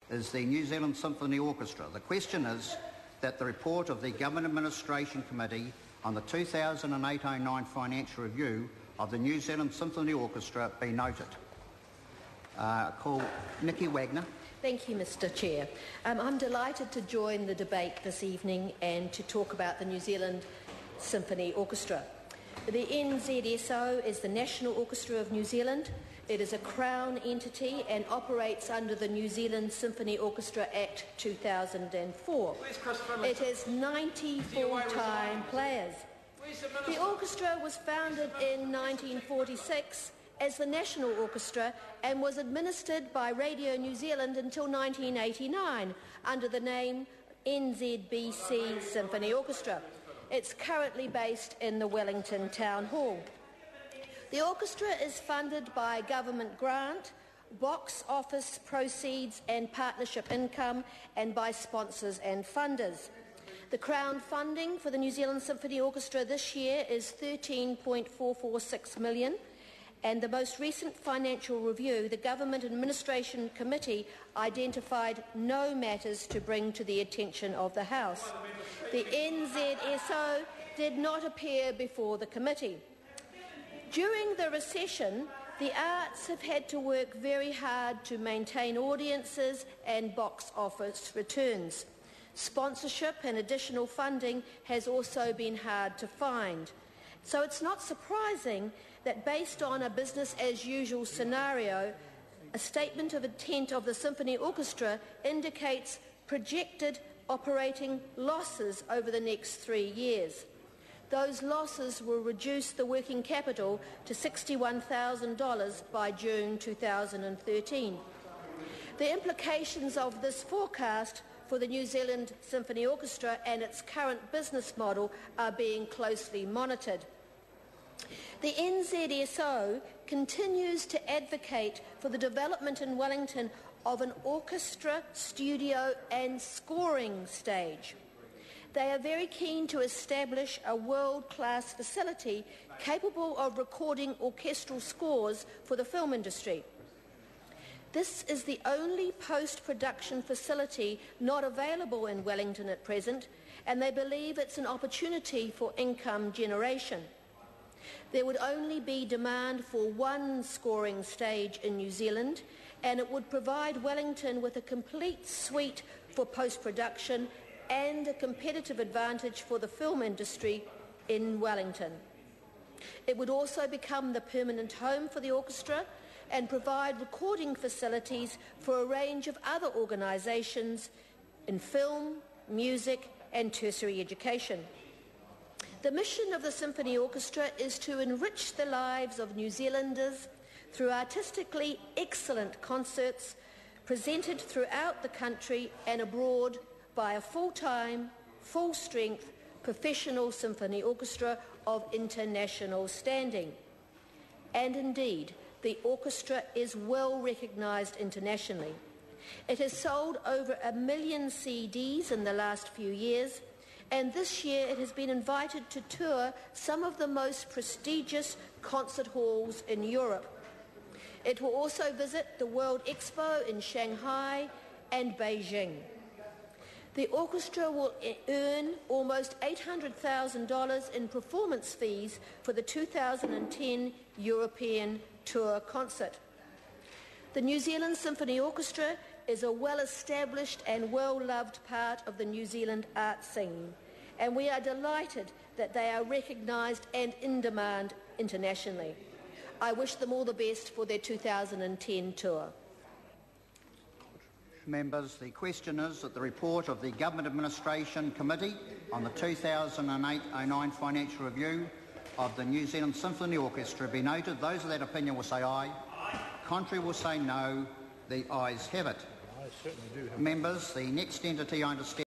is the New Zealand Symphony Orchestra. The question is that the report of the Government Administration Committee on the 2008-09 financial review of the New Zealand Symphony Orchestra be noted. Call Nikki Wagner. Thank you, Mr. Chair. I'm delighted to join the debate this evening and to talk about the New Zealand Symphony Orchestra. The NZSO is the National Orchestra of New Zealand. It is a Crown entity and operates under the New Zealand Symphony Orchestra Act 2004. It has 90 full-time players. The orchestra was founded in 1946 as the National Orchestra and was administered by Radio New Zealand until 1989 under the name NZBC Symphony Orchestra. It's currently based in the Wellington Town Hall. The orchestra is funded by government grant, box office proceeds and partnership income, and by sponsors and funders. The Crown funding for the New Zealand Symphony Orchestra this year is $13.446 million. And the most recent financial review, the Government Administration Committee identified no matters to bring to the attention of the House. The NZSO did not appear before the committee. During the recession, the arts have had to work very hard to maintain audiences and box office returns. Sponsorship and additional funding has also been hard to find. So it's not surprising that based on a business-as-usual scenario, a statement of intent of the Symphony Orchestra indicates projected operating losses over the next 3 years. Those losses will reduce the working capital to $61,000 by June 2013. The implications of this forecast for the New Zealand Symphony Orchestra and its current business model are being closely monitored. The NZSO continues to advocate for the development in Wellington of an orchestra, studio and scoring stage. They are very keen to establish a world-class facility capable of recording orchestral scores for the film industry. This is the only post-production facility not available in Wellington at present, and they believe it's an opportunity for income generation. There would only be demand for one scoring stage in New Zealand, and it would provide Wellington with a complete suite for post-production and a competitive advantage for the film industry in Wellington. It would also become the permanent home for the orchestra and provide recording facilities for a range of other organisations in film, music and tertiary education. The mission of the Symphony Orchestra is to enrich the lives of New Zealanders through artistically excellent concerts presented throughout the country and abroad by a full-time, full-strength, professional symphony orchestra of international standing. And indeed, the orchestra is well recognised internationally. It has sold over 1 million CDs in the last few years, and this year it has been invited to tour some of the most prestigious concert halls in Europe. It will also visit the World Expo in Shanghai and Beijing. The orchestra will earn almost $800,000 in performance fees for the 2010 European Tour concert. The New Zealand Symphony Orchestra is a well-established and well-loved part of the New Zealand art scene, and we are delighted that they are recognised and in demand internationally. I wish them all the best for their 2010 tour. Members, the question is that the report of the Government Administration Committee on the 2008-09 financial review of the New Zealand Symphony Orchestra be noted. Those of that opinion will say aye. Aye. Contrary will say no. The ayes have it. I certainly do have Members, the next entity I understand